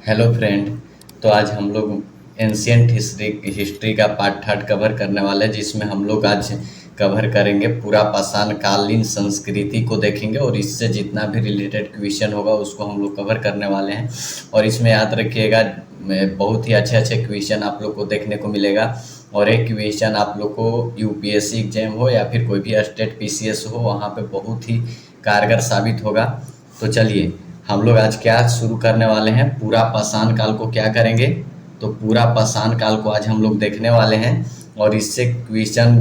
Hello friend. तो आज हम लोग एंशियंट हिस्ट्री का पार्ट थर्ड कवर करने वाले हैं, जिसमें हम लोग आज कवर करेंगे पूरा पाषाण कालीन संस्कृति को देखेंगे और इससे जितना भी रिलेटेड क्वेश्चन होगा उसको हम लोग कवर करने वाले हैं। और इसमें याद रखिएगा, बहुत ही अच्छे अच्छे क्वेश्चन आप लोग को देखने को मिलेगा। और एक क्वेश्चन आप लोग को यूपीएससी एग्जाम हो या फिर कोई भी स्टेट पीसीएस हो, वहाँ पे बहुत ही कारगर साबित होगा। तो चलिए हम लोग आज क्या शुरू करने वाले हैं, पूरा पाषाण काल को क्या करेंगे। तो पूरा पाषाण काल को आज हम लोग देखने वाले हैं और इससे क्वेश्चन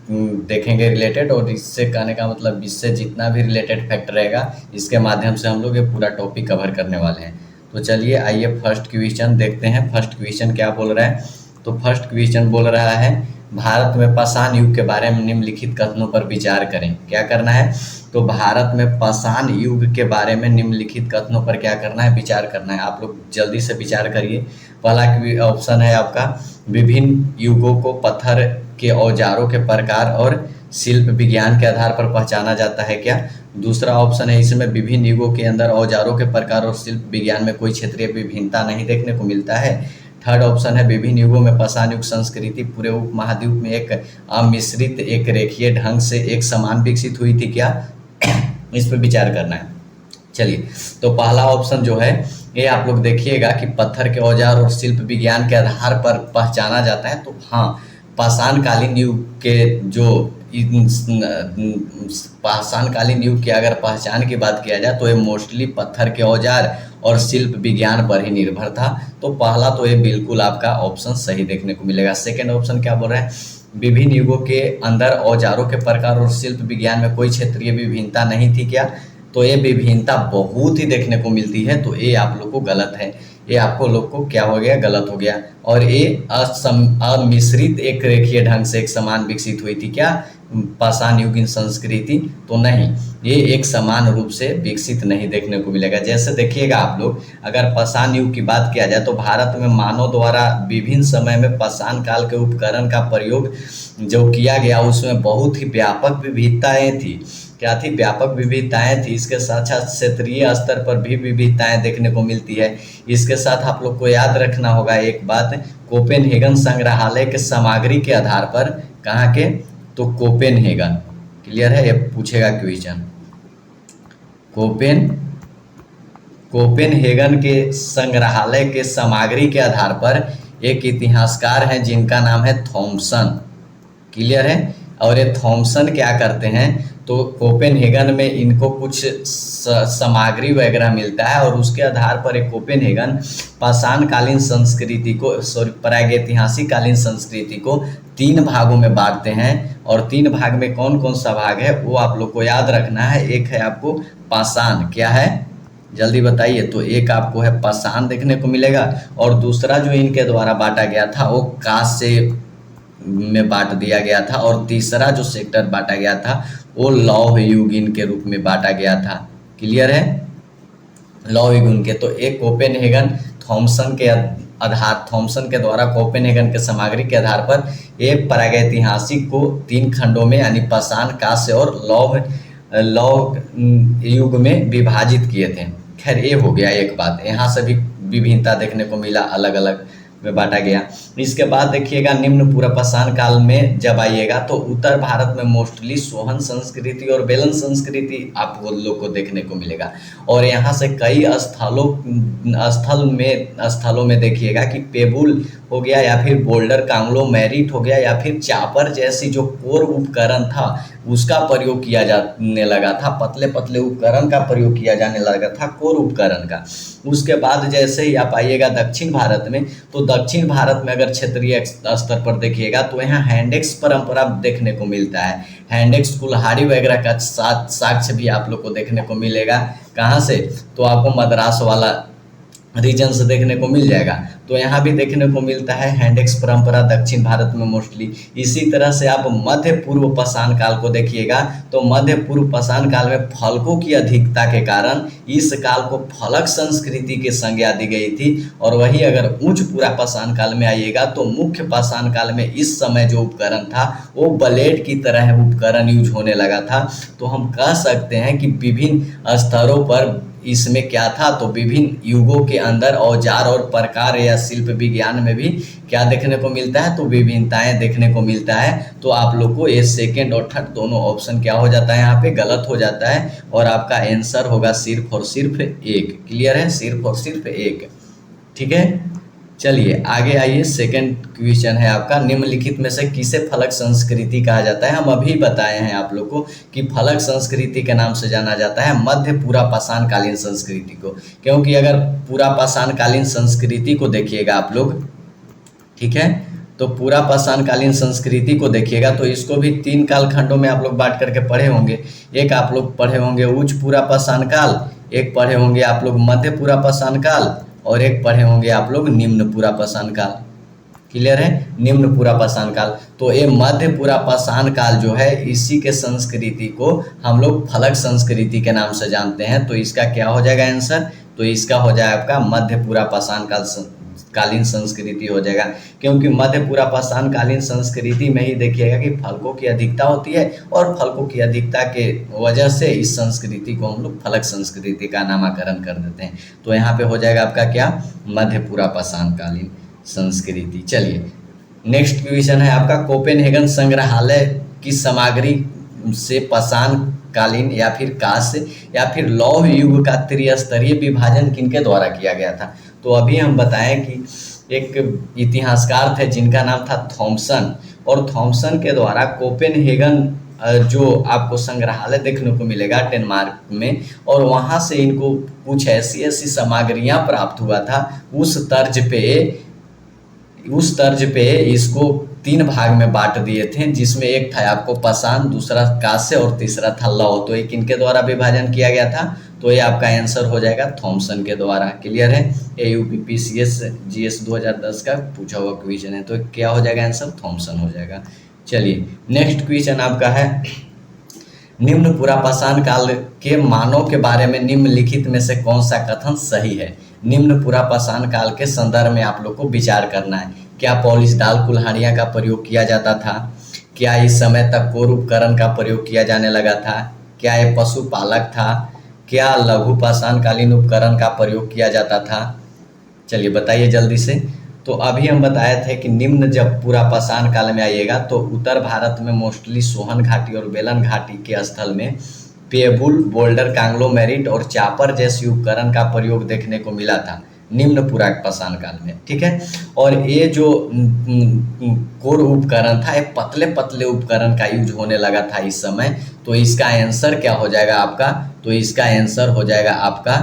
देखेंगे रिलेटेड, और इससे कहने का मतलब इससे जितना भी रिलेटेड फैक्ट रहेगा इसके माध्यम से हम लोग ये पूरा टॉपिक कवर करने वाले हैं। तो चलिए आइए फर्स्ट क्वेश्चन देखते हैं। फर्स्ट क्वेश्चन क्या बोल रहा है। तो फर्स्ट क्वेश्चन बोल रहा है, भारत में पाषाण युग के बारे में निम्नलिखित कथनों पर विचार करें। क्या करना है, तो भारत में पाषाण युग के बारे में निम्नलिखित कथनों पर क्या करना है, विचार करना है। आप लोग जल्दी से विचार करिए। पहला ऑप्शन है आपका, विभिन्न युगों को पत्थर के औजारों के प्रकार और शिल्प विज्ञान के आधार पर पहचाना जाता है क्या। दूसरा ऑप्शन है, इसमें विभिन्न युगों के अंदर औजारों के प्रकार और शिल्प विज्ञान में कोई क्षेत्रीय विभिन्नता नहीं देखने को मिलता है। थर्ड ऑप्शन है, विभिन्न युगों में पाषाण युग संस्कृति पूरे उपमहाद्वीप में एक अमिश्रित एक रेखीय ढंग से एक समान विकसित हुई थी क्या। इस पर विचार करना है। चलिए, तो पहला ऑप्शन जो है ये आप लोग देखिएगा कि पत्थर के औजार और शिल्प विज्ञान के आधार पर पहचाना जाता है। तो हाँ, पाषाण कालीन युग के जो पाषाण कालीन युग की अगर पहचान की बात किया जाए तो ये मोस्टली पत्थर के औजार और शिल्प विज्ञान पर ही निर्भर था। तो पहला तो ये बिल्कुल आपका ऑप्शन सही देखने को मिलेगा। सेकंड ऑप्शन क्या बोल रहा है, विभिन्न युगों के अंदर औजारों के प्रकार और शिल्प विज्ञान में कोई क्षेत्रीय विभिन्नता नहीं थी क्या। तो ये विभिन्नता बहुत ही देखने को मिलती है। तो ये आप लोग को गलत है, ये आपको लोग को क्या हो गया, गलत हो गया। और ये अमिश्रित एक रेखीय ढंग से एक समान विकसित हुई थी क्या, पाषाण युगीन संस्कृति। तो नहीं, ये एक समान रूप से विकसित नहीं देखने को मिलेगा। जैसे देखिएगा आप लोग, अगर पाषाण युग की बात किया जाए तो भारत में मानव द्वारा विभिन्न समय में पाषाण काल के उपकरण का प्रयोग जो किया गया उसमें बहुत ही व्यापक विविधताएं थी। क्या थी, व्यापक विविधताएं थी। इसके साथ साथ क्षेत्रीय स्तर पर भी विविधताएं देखने को मिलती है। इसके साथ आप लोग को याद रखना होगा एक बात, कोपेनहेगन संग्रहालय के सामग्री के आधार पर, कहाँ के, तो कोपेनहेगन, क्लियर है, ये पूछेगा क्वेश्चन। कोपेनहेगन के संग्रहालय के सामग्री के आधार पर एक इतिहासकार हैं जिनका नाम है थॉमसन, क्लियर है। और ये थॉमसन क्या करते हैं, तो कोपेनहेगन में इनको कुछ सामग्री वगैरह मिलता है और उसके आधार पर एक कोपेनहेगन पाषाण कालीन संस्कृति को, प्रागैतिहासिक कालीन संस्कृति को 3 भागों में बांटते हैं। और 3 भाग में कौन कौन सा भाग है वो आप लोग को याद रखना है। एक है आपको पाषाण, क्या है, जल्दी बताइए। तो एक आपको है पाषाण देखने को मिलेगा, और दूसरा जो इनके द्वारा बांटा गया था वो कांस्य में बांट दिया गया था, और तीसरा जो सेक्टर बांटा गया था वो लौह युगीन के रूप में बांटा गया था, क्लियर है, लौह युगीन के। तो एक कोपेनहेगन थॉमसन के द्वारा कोपेनहेगन के सामग्री के आधार पर एक प्रागैतिहासिक को 3 खंडों में यानी पाषाण, कांस्य और लौह युग में विभाजित किए थे। खैर ये हो गया एक बात, यहाँ से भी विभिन्नता देखने को मिला, अलग अलग में बांटा गया। इसके बाद देखिएगा, निम्न पूरा पाषाण काल में जब आइएगा तो उत्तर भारत में मोस्टली सोहन संस्कृति और बेलन संस्कृति आपको लोग को देखने को मिलेगा। और यहाँ से कई स्थलों में देखिएगा कि पेबुल हो गया या फिर बोल्डर कांग्लोमेरिट हो गया या फिर चापर जैसी जो कोर उपकरण था उसका प्रयोग किया जाने लगा था। पतले पतले उपकरण का प्रयोग किया जाने लगा था, कोर उपकरण का। उसके बाद जैसे ही आप आइएगा दक्षिण भारत में, तो दक्षिण भारत में अगर क्षेत्रीय स्तर पर देखिएगा तो यहाँ हैंडेक्स परंपरा देखने को मिलता है। हैंडेक्स कुल्हाड़ी वगैरह का साक्ष्य भी आप लोग को देखने को मिलेगा। कहाँ से, तो आपको मद्रास वाला रीजन से देखने को मिल जाएगा। तो यहाँ भी देखने को मिलता है हैंडेक्स परंपरा दक्षिण भारत में मोस्टली। इसी तरह से आप मध्य पूर्व पाषाण काल को देखिएगा तो मध्य पूर्व पाषाण काल में फलकों की अधिकता के कारण इस काल को फलक संस्कृति की संज्ञा दी गई थी। और वही अगर उच्च पूरा पाषाण काल में आइएगा तो मुख्य पाषाण काल में इस समय जो उपकरण था वो ब्लेड की तरह उपकरण यूज होने लगा था। तो हम कह सकते हैं कि विभिन्न स्तरों पर इसमें क्या था, तो विभिन्न युगों के अंदर औजार और प्रकार या शिल्प विज्ञान में भी क्या देखने को मिलता है, तो विभिन्नताएं देखने को मिलता है। तो आप लोग को ये सेकेंड और थर्ड दोनों ऑप्शन क्या हो जाता है, यहाँ पे गलत हो जाता है और आपका आंसर होगा सिर्फ और सिर्फ एक। क्लियर है, सिर्फ और सिर्फ एक। ठीक है, चलिए आगे आइए। सेकंड क्वेश्चन है आपका, निम्नलिखित में से किसे फलक संस्कृति कहा जाता है। हम अभी बताए हैं आप लोग को कि फलक संस्कृति के नाम से जाना जाता है मध्य पूरा पाषाण कालीन संस्कृति को, क्योंकि अगर पूरा पाषाण कालीन संस्कृति को देखिएगा आप लोग, ठीक है, तो पूरा पाषाण कालीन संस्कृति को देखिएगा तो इसको भी 3 कालखंडों में आप लोग बांट करके पढ़े होंगे। एक आप लोग पढ़े होंगे उच्च पूरा पाषाण काल, एक पढ़े होंगे आप लोग मध्य पूरा पाषाण काल, और एक पढ़े होंगे आप लोग निम्न पूरा पाषाण काल। क्लियर है, निम्न पूरा पाषाण काल। तो ये मध्य पूरा पाषाण काल जो है, इसी के संस्कृति को हम लोग फलक संस्कृति के नाम से जानते हैं। तो इसका क्या हो जाएगा आंसर, तो इसका हो जाएगा आपका मध्य पूरा पाषाण काल कालीन संस्कृति हो जाएगा, क्योंकि मध्य पूरा पाषाण कालीन संस्कृति में ही देखिएगा कि फलकों की अधिकता होती है और फलकों की अधिकता के वजह से इस संस्कृति को हम लोग फलक संस्कृति का नामकरण कर देते हैं। तो यहाँ पे हो जाएगा आपका क्या, मध्य पूरा पाषाण कालीन संस्कृति। चलिए नेक्स्ट क्वेश्चन है आपका, कोपेनहेगन संग्रहालय की सामग्री से पाषाण कालीन या फिर कांस्य या फिर लौह युग का त्रिस्तरीय विभाजन किनके द्वारा किया गया था। तो अभी हम बताएं कि एक इतिहासकार थे जिनका नाम था थॉमसन, और थॉमसन के द्वारा कोपेनहेगन जो आपको संग्रहालय देखने को मिलेगा डेनमार्क में, और वहाँ से इनको कुछ ऐसी ऐसी सामग्रियाँ प्राप्त हुआ था। उस तर्ज पे इसको 3 भाग में बांट दिए थे, जिसमें एक था आपको पाषाण, दूसरा कांस्य और तीसरा था लौह। तो ये किनके द्वारा विभाजन किया गया था, तो ये आपका आंसर हो जाएगा थॉमसन के द्वारा। क्लियर है, AUPPCS GS 2010 का पूछा हुआ क्वेश्चन है, तो क्या हो जाएगा आंसर, थॉमसन हो जाएगा। चलिए नेक्स्ट क्वेश्चन आपका है, निम्न पूरा पाषाण काल के मानव के बारे में निम्नलिखित में से कौन सा कथन सही है। निम्न पूरा पाषाण काल के संदर्भ में आप लोग को विचार करना है। क्या पॉलिश दाल कुल्हाड़ियाँ का प्रयोग किया जाता था, क्या इस समय तक कोर उपकरण का प्रयोग किया जाने लगा था, क्या ये पशुपालक था, क्या लघु पाषाण कालीन उपकरण का प्रयोग किया जाता था। चलिए बताइए जल्दी से। तो अभी हम बताए थे कि निम्न जब पूरा पाषाण काल में आइएगा तो उत्तर भारत में मोस्टली सोहन घाटी और बेलन घाटी के स्थल में पेबुल, बोल्डर, कांग्लोमेरिट और चापर जैसे उपकरण का प्रयोग देखने को मिला था निम्न पूरा पाषाण काल में। ठीक है, और ये जो कोर उपकरण था, ये पतले पतले उपकरण का यूज होने लगा था इस समय। तो इसका आंसर क्या हो जाएगा आपका, तो इसका आंसर हो जाएगा आपका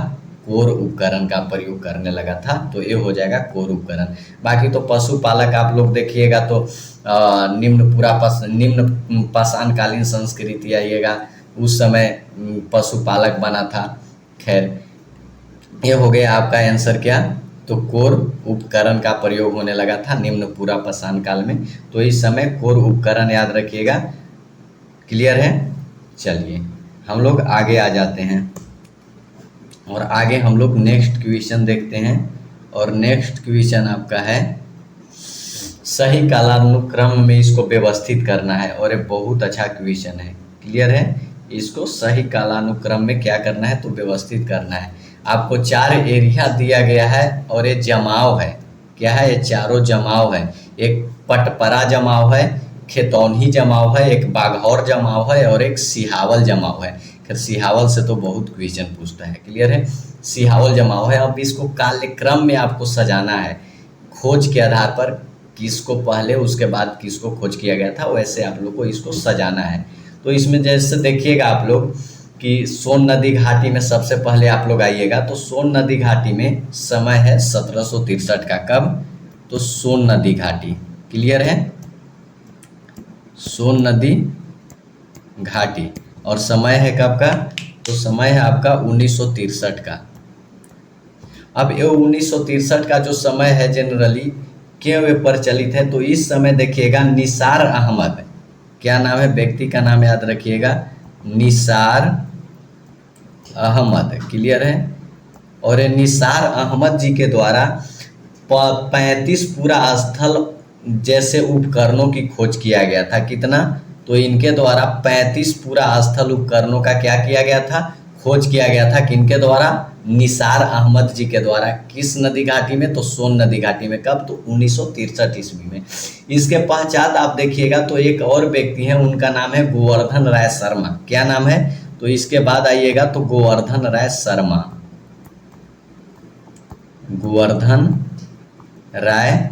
कोर उपकरण का प्रयोग करने लगा था। तो ये हो जाएगा कोर उपकरण। बाकी तो पशुपालक आप लोग देखिएगा तो निम्न पाषाण कालीन संस्कृति आइएगा, उस समय पशुपालक बना था। खैर ये हो गया आपका आंसर क्या, तो कोर उपकरण का प्रयोग होने लगा था निम्न पूरा पाषाण काल में। तो इस समय कोर उपकरण याद रखिएगा। क्लियर है, चलिए हम लोग आगे आ जाते हैं और आगे हम लोग नेक्स्ट क्वेश्चन देखते हैं। और नेक्स्ट क्वेश्चन आपका है, सही कालानुक्रम में इसको व्यवस्थित करना है, और ये बहुत अच्छा क्वेश्चन है। क्लियर है, इसको सही कालानुक्रम में क्या करना है, तो व्यवस्थित करना है। आपको 4 एरिया दिया गया है और ये जमाव है। क्या है, ये चारों जमाव है। एक पटपरा जमाव है, खेतौनी जमाव है, एक बाघौर जमाव है और एक सिहावल जमाव है। खैर सिहावल से तो बहुत क्वेश्चन पूछता है। क्लियर है, सिहावल जमाव है। अब इसको कालक्रम में आपको सजाना है, खोज के आधार पर किसको पहले उसके बाद किसको खोज किया गया था, वैसे आप लोग को इसको सजाना है। तो इसमें जैसे देखिएगा आप लोग कि सोन नदी घाटी में सबसे पहले आप लोग आइएगा, तो सोन नदी घाटी में समय है 1763 का। कब, तो सोन नदी घाटी। क्लियर है, सोन नदी घाटी, और समय है कब का, तो समय है आपका 1963 का। अब ये 1963 का जो समय है जनरली क्यों वे प्रचलित है, तो इस समय देखिएगा निसार अहमद, क्या नाम है, व्यक्ति का नाम याद रखिएगा, निसार अहमद। क्लियर है, और निसार अहमद जी के द्वारा 35 पूरा स्थल जैसे उपकरणों की खोज किया गया था। कितना, तो इनके द्वारा 35 पूरा स्थल उपकरणों का क्या किया गया था, खोज किया गया था। किनके द्वारा, निसार अहमद जी के द्वारा। किस नदी घाटी में? तो सोन नदी घाटी में। कब? तो 1963 ईस्वी में। इसके पश्चात आप देखिएगा तो एक और व्यक्ति हैं, उनका नाम है गोवर्धन राय शर्मा। क्या नाम है? तो इसके बाद आइएगा तो गोवर्धन राय शर्मा, गोवर्धन राय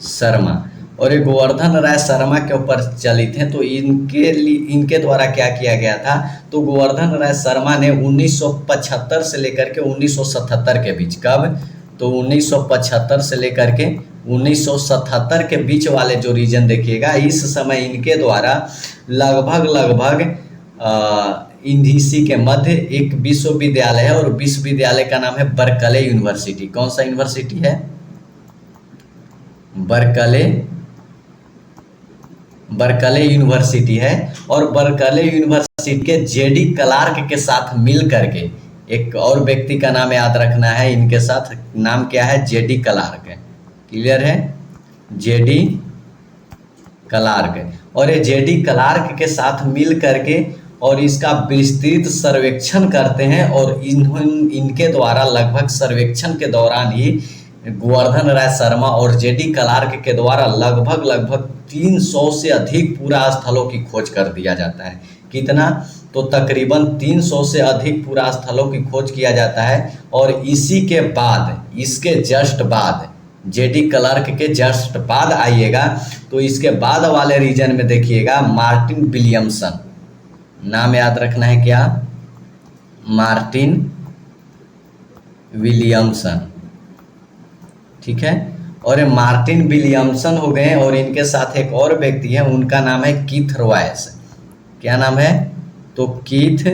शर्मा। और ये गोवर्धन राय शर्मा के ऊपर चलित हैं। तो इनके द्वारा क्या किया गया था? तो गोवर्धन राय शर्मा ने 1975 से लेकर के 1977 के बीच। कब? तो 1975 से लेकर के 1977 के बीच वाले जो रीजन देखिएगा, इस समय इनके द्वारा लगभग इंडीसी के मध्य एक विश्वविद्यालय है, और विश्वविद्यालय का नाम है बर्कले यूनिवर्सिटी। कौन सा यूनिवर्सिटी है? बर्कले यूनिवर्सिटी है। और बर्कले यूनिवर्सिटी के जेडी क्लार्क के साथ मिल करके, एक और व्यक्ति का नाम याद रखना है इनके साथ, नाम क्या है? JD Clark. क्लियर है? JD Clark. और ये जेडी क्लार्क के साथ मिल करके और इसका विस्तृत सर्वेक्षण करते हैं, और इनके द्वारा लगभग सर्वेक्षण के दौरान ही गोवर्धन राय शर्मा और जेडी क्लार्क के द्वारा लगभग 300 से अधिक पुरा स्थलों की खोज कर दिया जाता है। कितना? तो तकरीबन 300 से अधिक पुरा स्थलों की खोज किया जाता है। और इसी के बाद, इसके जस्ट बाद, जेडी क्लार्क के जस्ट बाद आइएगा तो इसके बाद वाले रीजन में देखिएगा मार्टिन विलियमसन। नाम याद रखना है क्या? Martin Williamson. ठीक है? और ये मार्टिन विलियमसन हो गए, और इनके साथ एक और व्यक्ति है, उनका नाम है कीथ रॉयस। क्या नाम है? तो कीथ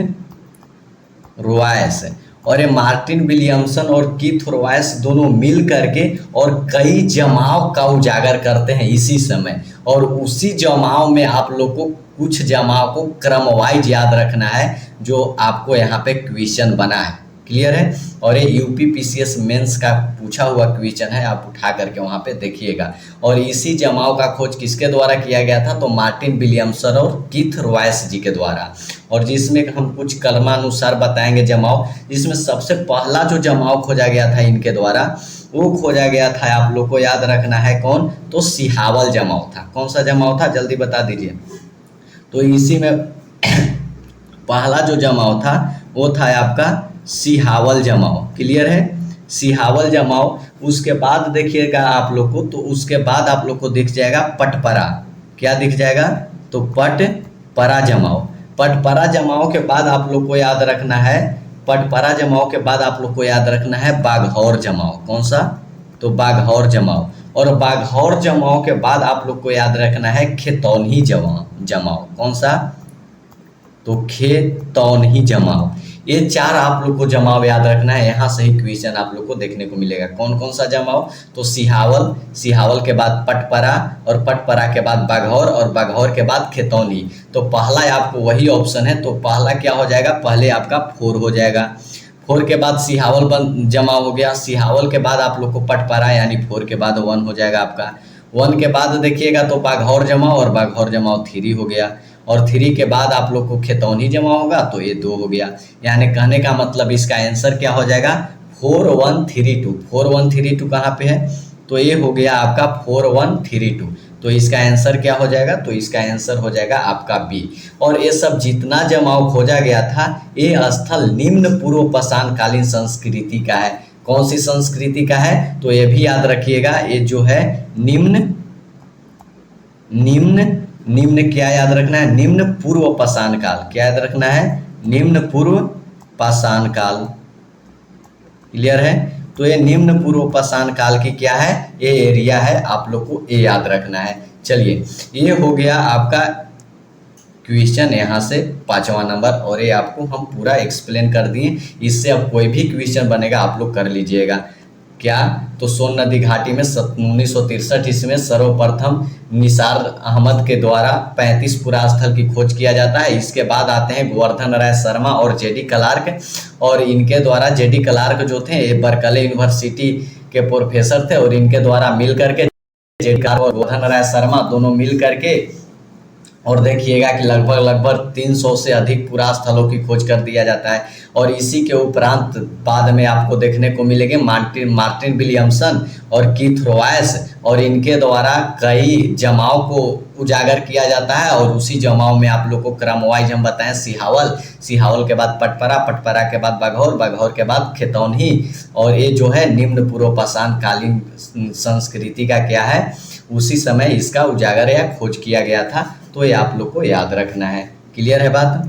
रॉयस। और ये मार्टिन विलियमसन और कीथ रॉयस दोनों मिल करके और कई जमाव का उजागर करते हैं इसी समय, और उसी जमाव में आप लोग को कुछ जमाव को क्रमवाइज याद रखना है, जो आपको यहाँ पे क्वेश्चन बना है। क्लियर है? और ये यूपीपीसीएस मेंस का पूछा हुआ क्वेश्चन है, आप उठा करके वहाँ पे देखिएगा। और इसी जमाव का खोज किसके द्वारा किया गया था? तो मार्टिन विलियमसन और कीथ रॉयस जी के द्वारा। और जिसमें हम कुछ कलमानुसार बताएंगे जमाव, जिसमें सबसे पहला जो जमाव खोजा गया था इनके द्वारा, वो खोजा गया था, आप लोग को याद रखना है कौन? तो सिहावल जमाव था। कौन सा जमाव था? जल्दी बता दीजिए। तो इसी में पहला जो जमाव था वो था आपका सिहावल जमाव। क्लियर है? सिहावल जमाव। उसके बाद देखिएगा आप लोग को, तो उसके बाद आप लोग को दिख जाएगा पटपरा। क्या दिख जाएगा? तो पटपरा जमाव। पटपरा जमाव के बाद आप लोग को याद रखना है, पटपरा जमाव के बाद आप लोग को याद रखना है बाघौर जमाव। कौन सा? तो बाघौर जमाव। और बाघौर जमाव के बाद आप लोग को याद रखना है खेतौनी जमाव। कौन सा? तो खेतौनी जमाव। ये चार आप लोग को जमाव याद रखना है, यहाँ से ही क्वेश्चन आप लोग को देखने को मिलेगा। कौन कौन सा जमाव? तो सिहावल के बाद पटपरा, और पटपरा के बाद बाघौर, और बाघौर के बाद खेतौनी। तो पहला आपको वही ऑप्शन है। तो पहला क्या हो जाएगा? पहले आपका 4 हो जाएगा। 4 के बाद सिहावल जमाव हो गया। सिहावल के बाद आप लोग को पटपरा, यानी 4 के बाद 1 हो जाएगा आपका। 1 के बाद देखिएगा तो बाघौर जमाव, और बाघौर जमाव 3 हो गया। और 3 के बाद आप लोग को खेतौनी जमा होगा, तो ये 2 हो गया। यानी कहने का मतलब इसका आंसर क्या हो जाएगा? 4132। 4132 कहाँ पे है? तो ये हो गया आपका 4132। तो इसका आंसर क्या हो जाएगा? तो इसका आंसर हो जाएगा आपका बी। और ये सब जितना जमाव खोजा गया था, ये स्थल निम्न पूर्व पाषाणकालीन संस्कृति का है। कौन सी संस्कृति का है? तो ये भी याद रखिएगा, ये जो है निम्न क्या याद रखना है? निम्न पूर्व पाषाण काल। क्या याद रखना है? निम्न पूर्व पाषाण काल। क्लियर है? तो ये निम्न पूर्व पाषाण काल की क्या है? ये एरिया है, आप लोग को ये याद रखना है। चलिए, ये हो गया आपका क्वेश्चन यहाँ से 5वां नंबर, और ये आपको हम पूरा एक्सप्लेन कर दिए। इससे अब कोई भी क्वेश्चन बनेगा आप लोग कर लीजिएगा। क्या? तो सोन नदी घाटी में 1963 ईस्वी में सर्वप्रथम निसार अहमद के द्वारा 35 पुरा स्थल की खोज किया जाता है। इसके बाद आते हैं गोवर्धन राय शर्मा और जेडी क्लार्क, और इनके द्वारा जेडी क्लार्क जो थे ये बर्कले यूनिवर्सिटी के प्रोफेसर थे, और इनके द्वारा मिल करके जेडी क्लार्क और गोवर्धन राय शर्मा दोनों मिल करके और देखिएगा कि लगभग लगभग 300 से अधिक पुरास्थलों की खोज कर दिया जाता है। और इसी के उपरांत बाद में आपको देखने को मिलेंगे मार्टिन मार्टिन विलियमसन और कीथ रॉयस, और इनके द्वारा कई जमाव को उजागर किया जाता है। और उसी जमाव में आप लोग को क्रम वाइज हम बताएं, सिहावल के बाद पटपरा, पटपरा के बाद बघौर, बघौर के बाद खेतौनी, और ये जो है निम्न पूर्व पाषाण कालीन संस्कृति का क्या है, उसी समय इसका उजागर या खोज किया गया था। तो ये आप लोग को याद रखना है। क्लियर है बात?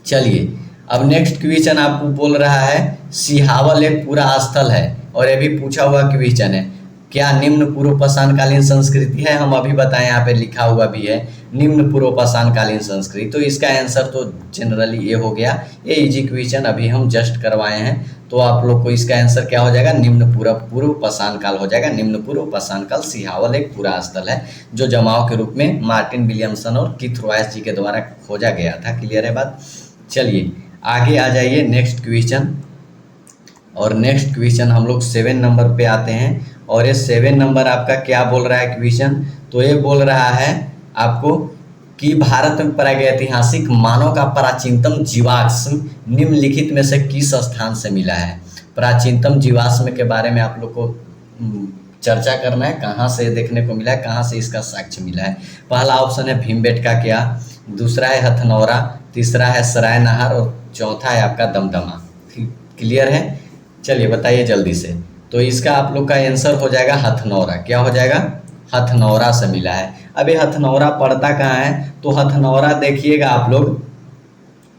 चलिए अब नेक्स्ट क्वेश्चन आपको बोल रहा है सिहावल एक पूरा स्थल है, और ये भी पूछा हुआ क्वेश्चन है, क्या निम्न पूर्व पाषाण कालीन संस्कृति है? हम अभी बताएं, यहाँ पे लिखा हुआ भी है निम्न पूर्व पाषाण कालीन संस्कृति। तो इसका आंसर तो जनरली ये हो गया। ये इजी क्वेश्चन अभी हम जस्ट करवाए हैं, तो आप लोग को इसका आंसर क्या हो जाएगा, निम्न पूर्व पाषाण काल हो जाएगा। निम्न पूर्व पाषाण काल सिहावल एक पूरा स्थल है जो जमाव के रूप में मार्टिन विलियमसन और कीथ रॉयस जी के द्वारा खोजा गया था। क्लियर है बात? चलिए आगे आ जाइए नेक्स्ट क्वेश्चन। और नेक्स्ट क्वेश्चन हम लोग 7 नंबर पे आते हैं, और ये 7 नंबर आपका क्या बोल रहा है क्वेश्चन, तो ये बोल रहा है आपको कि भारत में प्रागैतिहासिक मानव का प्राचीनतम जीवाश्म निम्नलिखित में से किस स्थान से मिला है? प्राचीनतम जीवाश्म के बारे में आप लोग को चर्चा करना है, कहाँ से देखने को मिला है, कहाँ से इसका साक्ष्य मिला है। पहला ऑप्शन है भीमबेटका क्या, दूसरा है हथनौरा, तीसरा है सराय नहर, और चौथा है आपका दमदमा। क्लियर है? चलिए बताइए जल्दी से। तो इसका आप लोग का आंसर हो जाएगा हथनौरा। क्या हो जाएगा? हथनौरा से मिला है। अब ये हथनौरा पड़ता कहाँ है? तो हथनौरा देखिएगा आप लोग,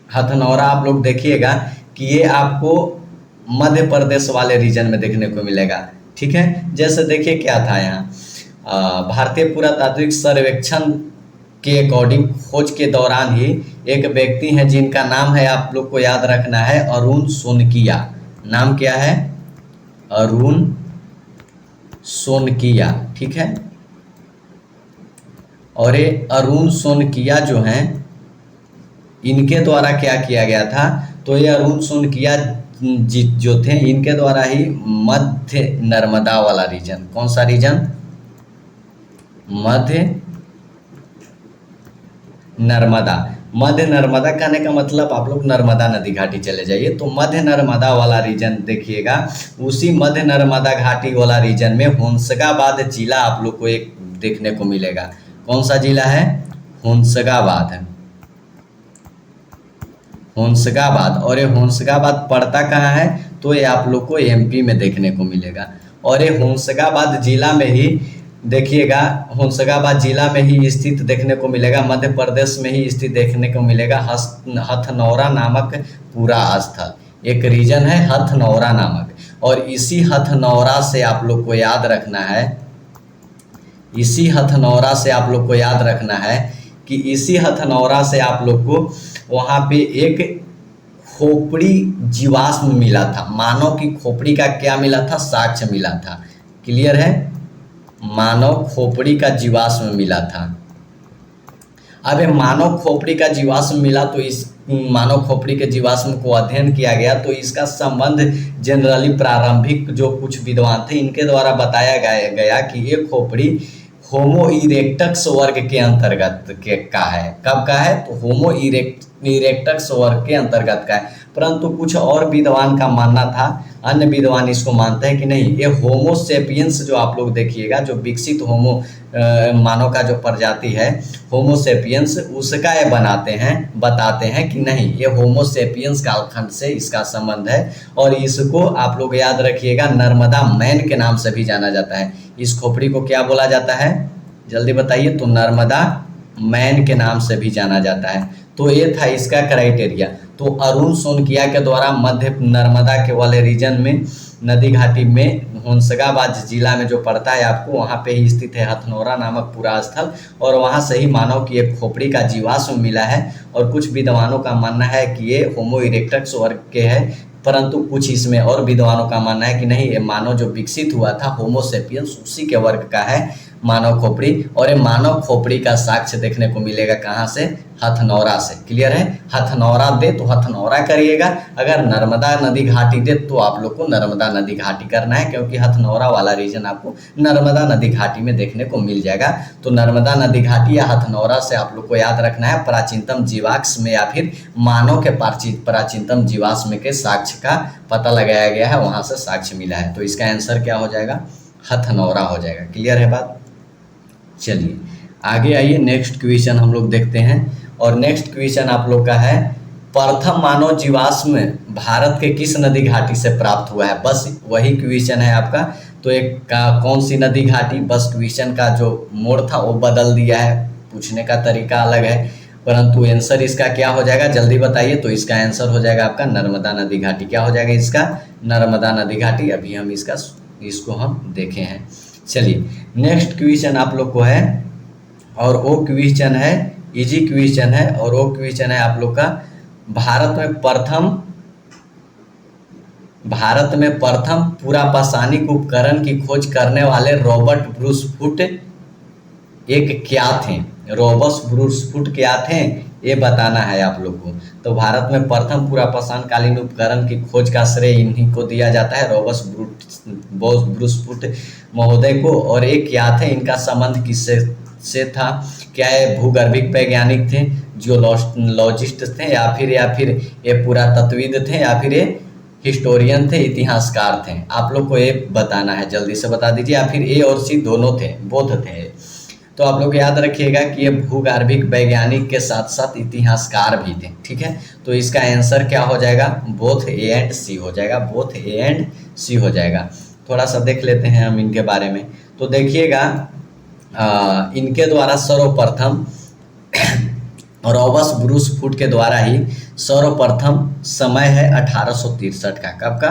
हथनौरा आप लोग देखिएगा कि ये आपको मध्य प्रदेश वाले रीजन में देखने को मिलेगा। ठीक है, जैसे देखिए क्या था यहाँ, भारतीय पुरातात्विक सर्वेक्षण के अकॉर्डिंग खोज के दौरान ही एक व्यक्ति हैं जिनका नाम है, आप लोग को याद रखना है, अरुण सोनकिया। नाम क्या है? अरुण सोनकिया। ठीक है, और ये अरुण सोनकिया जो हैं, इनके द्वारा क्या किया गया था, तो ये अरुण सोनकिया जो थे, इनके द्वारा ही मध्य नर्मदा वाला रीजन, कौन सा रीजन? मध्य नर्मदा। मध्य नर्मदा कहने का मतलब आप लोग नर्मदा नदी घाटी चले जाइए, तो मध्य नर्मदा वाला रीजन देखिएगा। उसी मध्य नर्मदा घाटी वाला रीजन में होशंगाबाद जिला आप लोग को एक देखने को मिलेगा। कौन सा जिला है? होशंगाबाद है, होशंगाबाद। और ये होशंगाबाद पड़ता कहाँ है? तो ये आप लोग को एमपी में देखने को मिलेगा। और ये होशंगाबाद जिला में ही देखिएगा, होशंगाबाद जिला में ही स्थित देखने को मिलेगा, मध्य प्रदेश में ही स्थित देखने को मिलेगा हथनौरा नामक पूरा स्थल। एक रीजन है हथनौरा नामक, और इसी हथनौरा से आप लोग को याद रखना है, इसी हथनौरा से आप लोग को याद रखना है कि इसी हथनौरा से आप लोग को वहाँ पे एक खोपड़ी जीवाश्म मिला था। मानव की खोपड़ी का क्या मिला था? साक्ष्य मिला था। क्लियर है? मानव खोपड़ी का जीवाश्म मिला था। अब ये मानव खोपड़ी का जीवाश्म मिला, तो इस मानव खोपड़ी के जीवाश्म को अध्ययन किया गया, तो इसका संबंध जनरली प्रारंभिक जो कुछ विद्वान थे इनके द्वारा बताया गया कि ये खोपड़ी होमो इरेक्टस वर्ग के अंतर्गत का है। कब का है? तो होमो इरेक्टस वर्ग के अंतर्गत का है। परंतु कुछ और विद्वान का मानना था, अन्य विद्वान इसको मानते हैं कि नहीं, ये होमो सेपियंस जो आप लोग देखिएगा, जो विकसित होमो मानव का जो प्रजाति है होमो सेपियंस, उसका ये बताते हैं कि नहीं, ये होमो सेपियंस कालखंड से इसका संबंध है। और इसको आप लोग याद रखिएगा नर्मदा मैन के नाम से भी जाना जाता है। इस खोपड़ी को क्या बोला जाता है? जल्दी बताइए। तो नर्मदा मैन के नाम से भी जाना जाता है। तो ये था इसका क्राइटेरिया। तो अरुण सोनकिया के द्वारा मध्य नर्मदा के वाले रीजन में नदी घाटी में होशंगाबाद जिला में जो पड़ता है आपको, वहाँ पे ही स्थित है हथनौरा नामक पूरा स्थल, और वहाँ से ही मानव की एक खोपड़ी का जीवाश्म मिला है। और कुछ विद्वानों का मानना है कि ये होमो इरेक्टस वर्ग के है, परंतु कुछ इसमें और विद्वानों का मानना है कि नहीं, ये मानव जो विकसित हुआ था होमो सेपियंस उसी के वर्ग का है। मानव खोपड़ी, और ये मानव खोपड़ी का साक्ष्य देखने को मिलेगा कहाँ से? हथनौरा से। क्लियर है? हथनौरा दे तो हथनौरा करिएगा, अगर नर्मदा नदी घाटी दे तो आप लोग को नर्मदा नदी घाटी करना है, क्योंकि हथनौरा वाला रीजन आपको नर्मदा नदी घाटी में देखने को मिल जाएगा। तो नर्मदा नदी घाटी या हथनौरा से आप लोग को याद रखना है प्राचीनतम जीवाश्म में या फिर मानव के प्राचीनतम जीवाश्म के साक्ष्य का पता लगाया गया है, वहां से साक्ष्य मिला है। तो इसका आंसर क्या हो जाएगा? हथनौरा हो जाएगा। क्लियर है बात? चलिए आगे आइए, नेक्स्ट क्वेश्चन हम लोग देखते हैं। और नेक्स्ट क्वेश्चन आप लोग का है, प्रथम मानव जीवाश्म भारत के किस नदी घाटी से प्राप्त हुआ है? बस वही क्वेश्चन है आपका। तो एक का कौन सी नदी घाटी, बस क्वेश्चन का जो मोड था वो बदल दिया है, पूछने का तरीका अलग है, परंतु आंसर इसका क्या हो जाएगा जल्दी बताइए। तो इसका आंसर हो जाएगा आपका नर्मदा नदी घाटी। क्या हो जाएगा इसका? नर्मदा नदी घाटी। अभी हम इसको हम देखे हैं। चलिए नेक्स्ट क्वेश्चन आप लोग को है, और वो क्वेश्चन है इजी क्वेश्चन है, और वो क्वेश्चन है आप लोग का, भारत में प्रथम पूरा पाषाणिक उपकरण की खोज करने वाले रॉबर्ट ब्रूस फुट एक क्या थे? रॉबर्ट ब्रूस फुट क्या थे ये बताना है आप लोग को। तो भारत में प्रथम पूरा पाषाणकालीन उपकरण की खोज का श्रेय इन्हीं को दिया जाता है, रॉबर्ट ब्रूस फुट महोदय को। और ये क्या थे, इनका संबंध किससे से था? क्या ये भूगर्भिक वैज्ञानिक थे, जियोलॉजिस्ट थे, या फिर ये पुरातत्वविद थे, या फिर ये हिस्टोरियन थे, इतिहासकार थे? आप लोग को ये बताना है, जल्दी से बता दीजिए। या फिर ए और सी दोनों थे, बोथ थे? तो आप लोग याद रखिएगा कि ये भूगर्भिक वैज्ञानिक के साथ साथ इतिहासकार भी थे। ठीक है, तो इसका आंसर क्या हो जाएगा? बोथ ए एंड सी हो जाएगा, बोथ ए एंड सी हो जाएगा। थोड़ा सा देख लेते हैं हम इनके बारे में। तो देखिएगा इनके द्वारा सर्वप्रथम रॉबर्ट ब्रूस फुट के द्वारा ही सर्वप्रथम समय है 1863 का। कब का?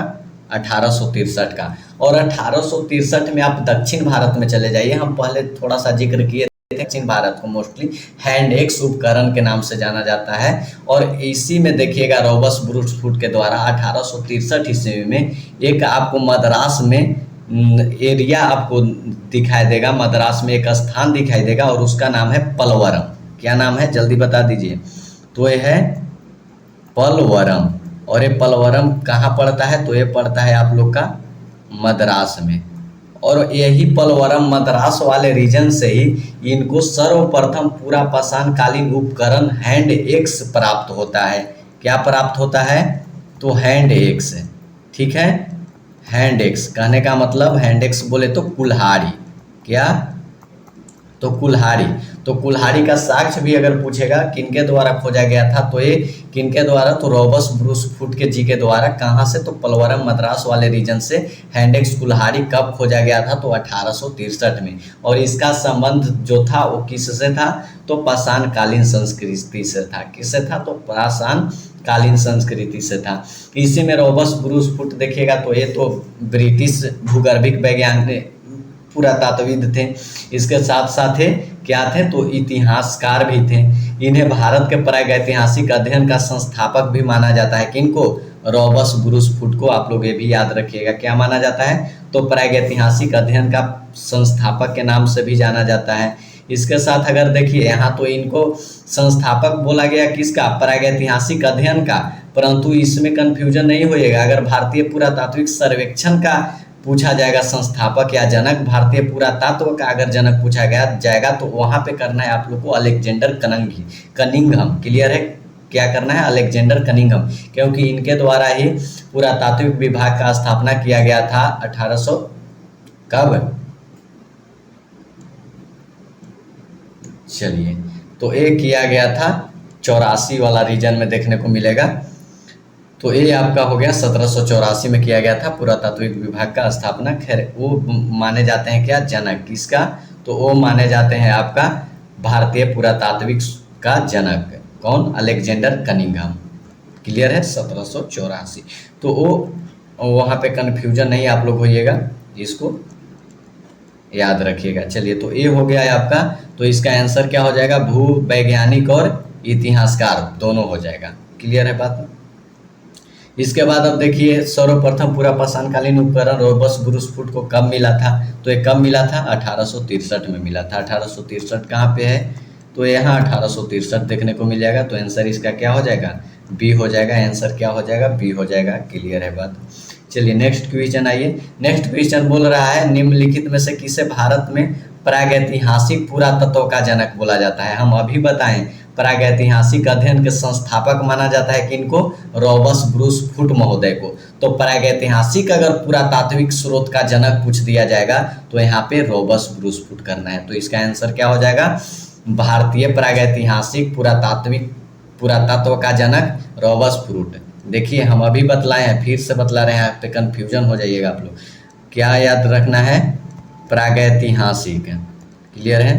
1863 का। और 1863 में आप दक्षिण भारत में चले जाइए, हम पहले थोड़ा सा जिक्र किए थे, दक्षिण भारत को मोस्टली हैंड एक्स उपकरण के नाम से जाना जाता है। और इसी में देखिएगा रॉबर्ट ब्रूस फुट के द्वारा 1863 ईस्वी में एक आपको मद्रास में एरिया आपको दिखाई देगा, मद्रास में एक स्थान दिखाई देगा, और उसका नाम है पलवरम। क्या नाम है जल्दी बता दीजिए। तो ये है पलवरम। और ये पलवरम कहाँ पड़ता है? तो ये पड़ता है आप लोग का मद्रास में। और यही पलवरम मद्रास वाले रीजन से ही इनको सर्वप्रथम पूरा पाषाणकालीन उपकरण हैंड एक्स प्राप्त होता है। क्या प्राप्त होता है? तो हैंड एक्स। ठीक है, हैंड एक्स कहने का मतलब, हैंड एक्स बोले तो कुल्हाड़ी। क्या? तो कुल्हाड़ी। तो कुल्हाड़ी का साक्ष्य भी अगर पूछेगा किनके द्वारा खोजा गया था, तो ये किनके द्वारा? तो रॉबर्ट ब्रूस फुट के जी के द्वारा। कहाँ से? तो पलवरम मद्रास वाले रीजन से हैंड एक्स कुल्हाड़ी कब खोजा गया था? तो 1863 में। और इसका संबंध जो था वो किससे था? तो पाषाणकालीन संस्कृति से था। किससे था? तो पाषाणकालीन संस्कृति से था। इसी में रॉबर्ट ब्रूस फुट देखिएगा तो ये तो ब्रिटिश भूगर्भिक वैज्ञानिक पुरातत्वविद थे, इसके साथ साथ क्या थे? तो इतिहासकार भी थे। इन्हें भारत के प्रागैतिहासिक अध्ययन का संस्थापक भी माना जाता है। किनको? रॉबर्ट ब्रूस फुट को। आप लोग ये भी याद रखिएगा, क्या माना जाता है? तो प्रागैतिहासिक अध्ययन का संस्थापक के नाम से भी जाना जाता है। इसके साथ अगर देखिए यहाँ तो इनको संस्थापक बोला गया किसका? प्रागैतिहासिक अध्ययन का, परंतु इसमें कंफ्यूजन नहीं होइएगा। अगर भारतीय पुरातात्विक सर्वेक्षण का पूछा जाएगा संस्थापक या जनक, भारतीय पुरातत्व का अगर जनक पूछा जाएगा तो वहां पे करना है आप लोग को अलेक्जेंडर कनिंघम। क्लियर है? क्या करना है? अलेक्जेंडर कनिंघम, क्योंकि इनके द्वारा ही पुरातात्विक विभाग का स्थापना किया गया था 1800 कब? चलिए, तो ये किया गया था 84 वाला रीजन में देखने को मिलेगा। तो ये आपका हो गया 1784 में किया गया था पुरातात्विक विभाग का स्थापना। खैर वो माने जाते हैं क्या? जनक। किसका? तो वो माने जाते हैं आपका भारतीय पुरातात्विक का जनक। कौन? Alexander Cunningham. क्लियर है? 1784। तो वो वहाँ पे कन्फ्यूजन नहीं आप लोग होइएगा, इसको याद रखिएगा। चलिए, तो ये हो गया है आपका। तो इसका आंसर क्या हो जाएगा? भूवैज्ञानिक और इतिहासकार दोनों हो जाएगा। क्लियर है बात? इसके बाद अब देखिए सर्वप्रथम पूरा पाषाणकालीन उपकरण रोबस ब्रूसफुट को कब मिला था? तो ये कब मिला था? 1863 में मिला था। 1863 कहाँ पे है? तो यहाँ 1863 देखने को मिल जाएगा। तो आंसर इसका क्या हो जाएगा? बी हो जाएगा। आंसर क्या हो जाएगा? बी हो जाएगा। क्लियर है बात। चलिए नेक्स्ट क्वेश्चन आइए। नेक्स्ट क्वेश्चन बोल रहा है निम्नलिखित में से किसे भारत में प्रागैतिहासिक पुरातत्व का जनक बोला जाता है? हम अभी बताएं प्रागैतिहासिक अध्ययन के संस्थापक माना जाता है किनको? रॉबर्स ब्रूस फुट महोदय को। तो प्रागैतिहासिक अगर पुरातात्विक स्रोत का जनक पूछ दिया जाएगा तो यहाँ पे रॉबर्स ब्रूस फुट करना है। तो इसका आंसर क्या हो जाएगा? भारतीय प्रागैतिहासिक पुरातत्व का जनक रॉबर्स फ्रूट। देखिए हम अभी बतलाए हैं, फिर से बतला रहे हैं, आप पे कन्फ्यूजन हो जाइएगा आप लोग। क्या याद रखना है? प्रागैतिहासिक। क्लियर है?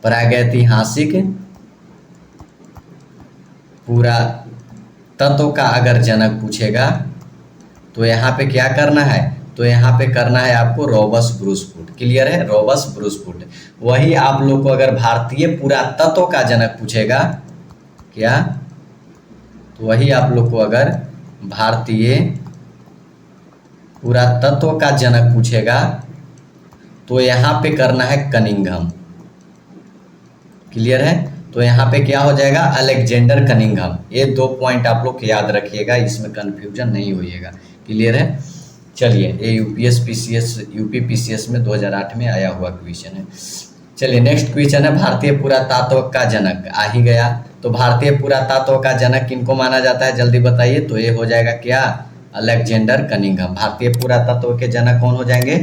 प्रागैतिहासिक पुरातत्व का अगर जनक पूछेगा तो यहाँ पे क्या करना है? तो यहाँ पे करना है आपको रॉबर्स ब्रूस फुट। क्लियर है? Robbers Bruce foot. वही आप लोग को अगर भारतीय पुरातत्व का जनक पूछेगा, क्या? तो वही आप लोग को अगर भारतीय पुरातत्व का जनक पूछेगा तो यहाँ पे करना है कनिंघम। क्लियर है? तो यहाँ पे क्या हो जाएगा? Alexander Cunningham. ये 2 पॉइंट आप लोग याद रखिएगा, इसमें कंफ्यूजन नहीं होइएगा। क्लियर है? चलिए ये यूपी पीसीएस में 2008 में आया हुआ क्वेश्चन है। चलिए नेक्स्ट क्वेश्चन है भारतीय पुरातत्व का जनक। आ ही गया। तो भारतीय पुरातत्व का जनक किनको माना जाता है? जल्दी बताइए। तो ये हो जाएगा क्या? Alexander Cunningham. भारतीय पुरातत्व के जनक कौन हो जाएंगे?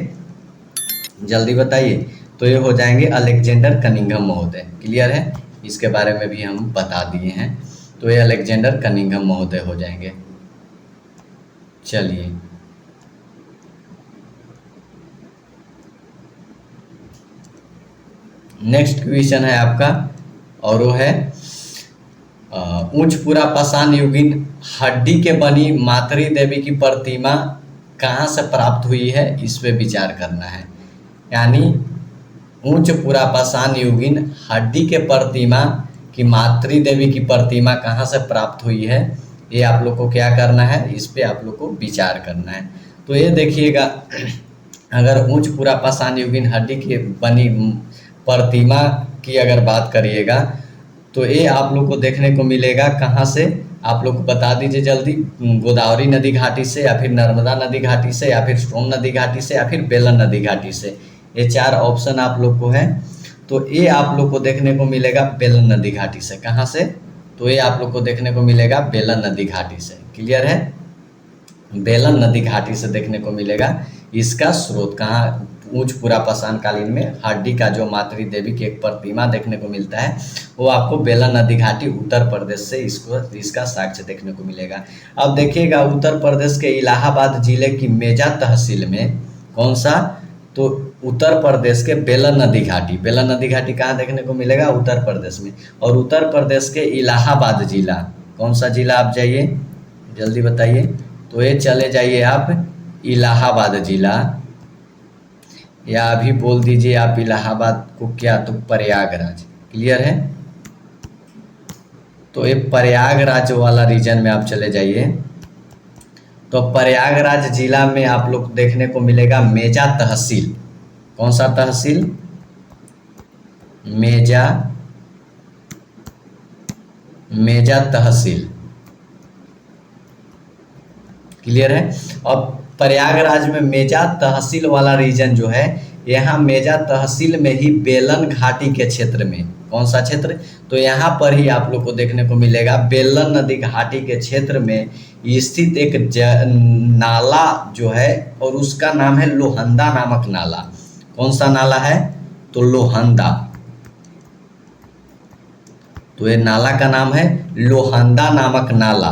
जल्दी बताइए। तो ये हो जाएंगे अलेक्जेंडर कनिंघम महोदय। क्लियर है? इसके बारे में भी हम बता दिए हैं। तो ये अलेक्जेंडर कनिंघम महोदय हो जाएंगे। चलिए नेक्स्ट क्वेश्चन है आपका, और वो है उच्चपुरा पाषाण युगीन हड्डी के बनी मातृ देवी की प्रतिमा कहाँ से प्राप्त हुई है? इस पे विचार करना है। यानी उच्चपुरा पाषाण युगीन हड्डी के प्रतिमा की मातृ देवी की प्रतिमा कहाँ से प्राप्त हुई है? ये आप लोग को क्या करना है? इस पे आप लोग को विचार करना है। तो ये देखिएगा, अगर उच्चपुरा पाषाण युगीन हड्डी की बनी प्रतिमा की अगर बात करिएगा तो ये आप लोग को देखने को मिलेगा कहाँ से? आप लोग बता दीजिए जल्दी। गोदावरी नदी घाटी से, या फिर नर्मदा नदी घाटी से, या फिर सोन नदी घाटी से, या फिर बेलन नदी घाटी से। ये 4 ऑप्शन आप लोग को है। तो ये आप लोग को देखने को मिलेगा बेलन नदी घाटी से। कहाँ से? तो ये आप लोग को देखने को मिलेगा बेलन नदी घाटी से। क्लियर है? बेलन नदी घाटी से देखने को मिलेगा। इसका स्रोत कहाँ? उच्चपुरा पाषाण कालीन में हड्डी का जो मातृ देवी की एक प्रतिमा देखने को मिलता है वो आपको बेलन नदी घाटी उत्तर प्रदेश से इसका साक्ष्य देखने को मिलेगा। अब देखिएगा उत्तर प्रदेश के इलाहाबाद जिले की मेजा तहसील में कौन सा? तो उत्तर प्रदेश के बेलन नदी घाटी। बेलन नदी घाटी कहाँ देखने को मिलेगा? उत्तर प्रदेश में। और उत्तर प्रदेश के इलाहाबाद जिला, कौन सा जिला? आप जाइए जल्दी बताइए। तो ये चले जाइए आप इलाहाबाद जिला, या अभी बोल दीजिए आप इलाहाबाद को क्या? तो प्रयागराज। क्लियर है? तो ये प्रयागराज वाला रीजन में आप चले जाइए। तो प्रयागराज जिला में आप लोग देखने को मिलेगा मेजा तहसील। कौन सा तहसील? मेजा तहसील। क्लियर है? अब प्रयागराज में मेजा तहसील वाला रीजन जो है, यहाँ मेजा तहसील में ही बेलन घाटी के क्षेत्र में, कौन सा क्षेत्र? तो यहाँ पर ही आप लोग को देखने को मिलेगा बेलन नदी घाटी के क्षेत्र में स्थित एक नाला जो है, और उसका नाम है लोहंदा नामक नाला। कौन सा नाला है? तो लोहंदा। तो ये नाला का नाम है लोहंदा नामक नाला।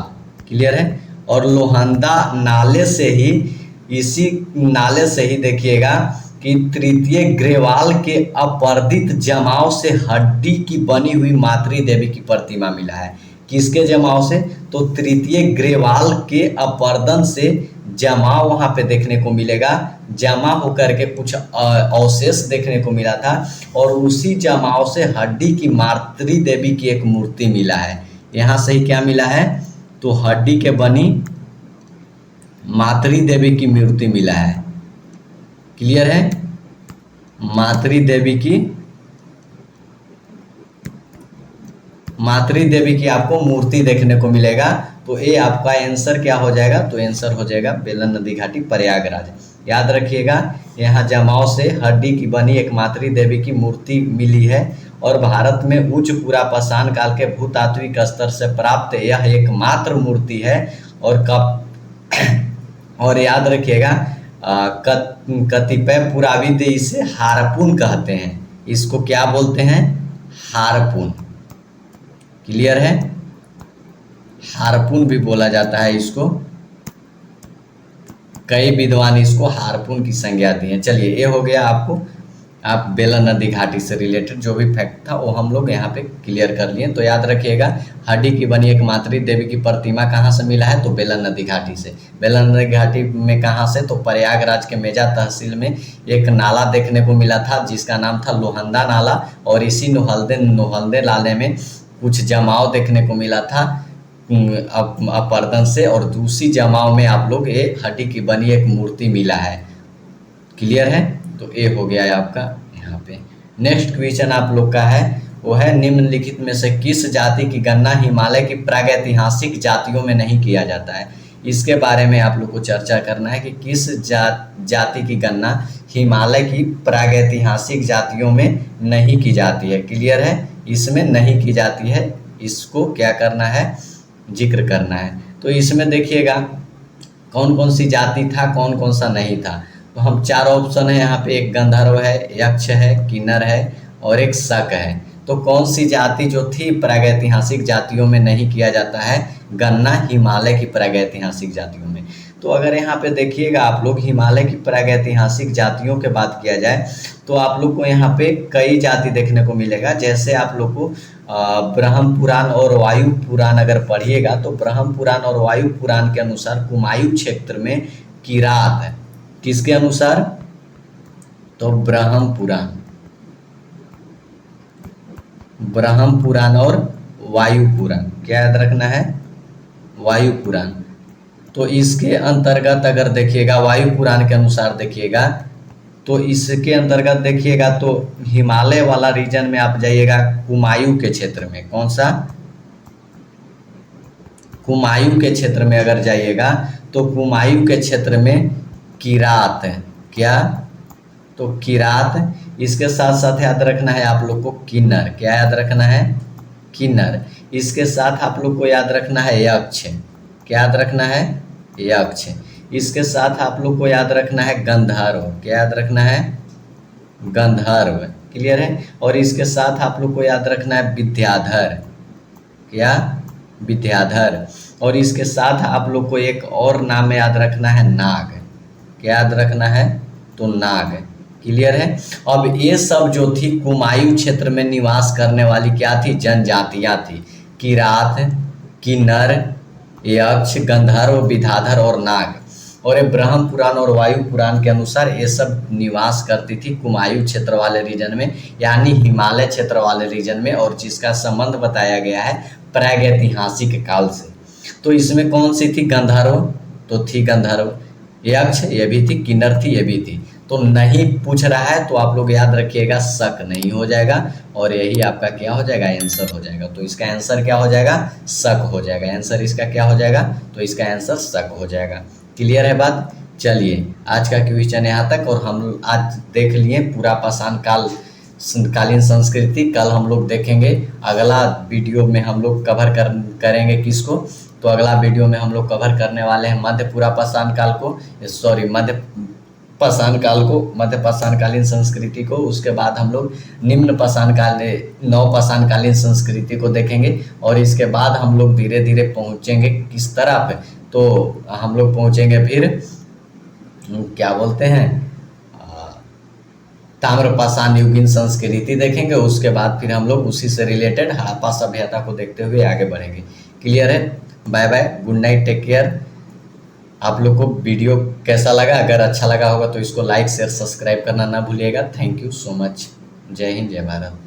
क्लियर है? और लोहंदा नाले से ही, इसी नाले से ही देखिएगा कि तृतीय ग्रेवाल के अपर्दित जमाव से हड्डी की बनी हुई मातृ देवी की प्रतिमा मिला है। किसके जमाव से? तो तृतीय ग्रेवाल के अपर्दन से जमाव वहां पे देखने को मिलेगा। जमा होकर के कुछ अवशेष देखने को मिला था, और उसी जमाव से हड्डी की मातृ देवी की एक मूर्ति मिला है। यहाँ से ही क्या मिला है? तो हड्डी के बनी मातृ देवी की मूर्ति मिला है। क्लियर है? मातृ देवी की आपको मूर्ति देखने को मिलेगा। तो ये आपका आंसर क्या हो जाएगा? तो आंसर हो जाएगा बेलन नदी घाटी प्रयागराज। याद रखिएगा, यहाँ जमाव से हड्डी की बनी एक मातृ देवी की मूर्ति मिली है और भारत में उच्च पुरापाषाण काल के भूतात्विक स्तर से प्राप्त यह एकमात्र मूर्ति है। और और याद रखिएगा, कतिपय पुराविद इसे हारपून कहते हैं। इसको क्या बोलते हैं? हारपून। क्लियर है? हारपून भी बोला जाता है इसको। कई विद्वान इसको हारपून की संज्ञा दी है। चलिए, ये हो गया आपको आप बेलन नदी घाटी से रिलेटेड जो भी फैक्ट था वो हम लोग यहाँ पे क्लियर कर लिए। तो याद रखिएगा, हड्डी की बनी एक मातृ देवी की प्रतिमा कहाँ से मिला है? तो बेलन नदी घाटी से। बेलन नदी घाटी में कहाँ से? तो प्रयागराज के मेजा तहसील में एक नाला देखने को मिला था जिसका नाम था लोहंदा नाला। और इसी नोहल्दे नाले में कुछ जमाव देखने को मिला था अपरदन से, और दूसरी जमाव में आप लोग ये हड्डी की बनी एक मूर्ति मिला है। क्लियर है? तो ये हो गया है आपका यहाँ पे। नेक्स्ट क्वेश्चन आप लोग का है, वो है निम्नलिखित में से किस जाति की गणना हिमालय की प्रागैतिहासिक जातियों में नहीं किया जाता है? इसके बारे में आप लोग को चर्चा करना है कि किस जाति की गणना हिमालय की प्रागैतिहासिक जातियों में नहीं की जाती है। क्लियर है? इसमें नहीं की जाती है, इसको क्या करना है? जिक्र करना है। तो इसमें देखिएगा कौन कौन सी जाति था, कौन कौन सा नहीं था। तो हम 4 ऑप्शन है यहाँ पे, एक गंधर्व है, यक्ष है, किन्नर है और एक शक है। तो कौन सी जाति जो थी प्रागैतिहासिक जातियों में नहीं किया जाता है गणना हिमालय की प्रागैतिहासिक जातियों में? तो अगर यहाँ पे देखिएगा आप लोग, हिमालय की प्रागैतिहासिक जातियों के बात किया जाए तो आप लोग को यहाँ पे कई जाति देखने को मिलेगा। जैसे आप लोग को ब्रह्म पुराण और वायु पुराण अगर पढ़िएगा तो ब्रह्म पुराण और वायु पुराण के अनुसार कुमायूं क्षेत्र में किरात है। किसके अनुसार? तो ब्रह्म पुराण और वायु पुराण। क्या याद रखना है? वायु पुराण। तो इसके अंतर्गत अगर देखिएगा वायु पुराण के अनुसार देखिएगा तो इसके अंतर्गत देखिएगा तो हिमालय वाला रीजन में आप जाइएगा कुमायूं के क्षेत्र में। कौन सा? कुमायूं के क्षेत्र में अगर जाइएगा तो कुमायूं के क्षेत्र में किरात है। क्या? तो किरात। इसके साथ साथ याद रखना है आप लोग को किन्नर। क्या याद रखना है? किन्नर। इसके साथ आप लोग को याद रखना है यक्ष। क्या याद रखना है? यक्ष। इसके साथ आप लोग को याद रखना है गंधर्व। क्या याद रखना है? गंधर्व। क्लियर है? और इसके साथ आप लोग को याद रखना है विद्याधर। क्या? विद्याधर। और इसके साथ आप लोग को एक और नाम याद रखना है नाग। क्या याद रखना है? तो नाग। क्लियर है? अब ये सब जो थी कुमायूं क्षेत्र में निवास करने वाली क्या थी? जनजातियां थी। किरात, किन्नर, यक्ष, गंधर्व, विद्याधर और नाग। और ये ब्रह्म पुराण और वायु पुराण के अनुसार ये सब निवास करती थी कुमायूं क्षेत्र वाले रीजन में, यानी हिमालय क्षेत्र वाले रीजन में, और जिसका संबंध बताया गया है प्रागैतिहासिक काल से। तो इसमें कौन सी थी? गंधर्व। तो थी गंधर्व। यक्ष ये भी थी, किन्नर थी, ये भी थी। तो नहीं पूछ रहा है तो आप लोग याद रखिएगा शक नहीं हो जाएगा, और यही आपका क्या हो जाएगा? आंसर हो जाएगा। तो इसका आंसर क्या हो जाएगा? शक हो जाएगा। आंसर इसका क्या हो जाएगा? तो इसका आंसर शक हो जाएगा। क्लियर है बात? चलिए, आज का क्वेश्चन यहाँ तक, और हम आज देख लिए पूरा पाषाण कालीन संस्कृति। कल हम लोग देखेंगे, अगला वीडियो में हम लोग कवर करेंगे किसको? तो अगला वीडियो में हम लोग कवर करने वाले हैं मध्य पाषाण काल को, मध्य पाषाण कालीन संस्कृति को। उसके बाद हम लोग नव पाषाण कालीन संस्कृति को देखेंगे, और इसके बाद हम लोग धीरे धीरे पहुँचेंगे किस तरफ? तो हम लोग पहुँचेंगे फिर क्या बोलते हैं, ताम्रपाषाण युगीन संस्कृति देखेंगे। उसके बाद फिर हम लोग उसी से रिलेटेड हड़प्पा सभ्यता को देखते हुए आगे बढ़ेंगे। क्लियर है? Bye bye, good night, take care. आप लोग को वीडियो कैसा लगा? अगर अच्छा लगा होगा तो इसको लाइक, शेयर, सब्सक्राइब करना ना भूलिएगा। Thank you so much. जय हिंद, जय भारत।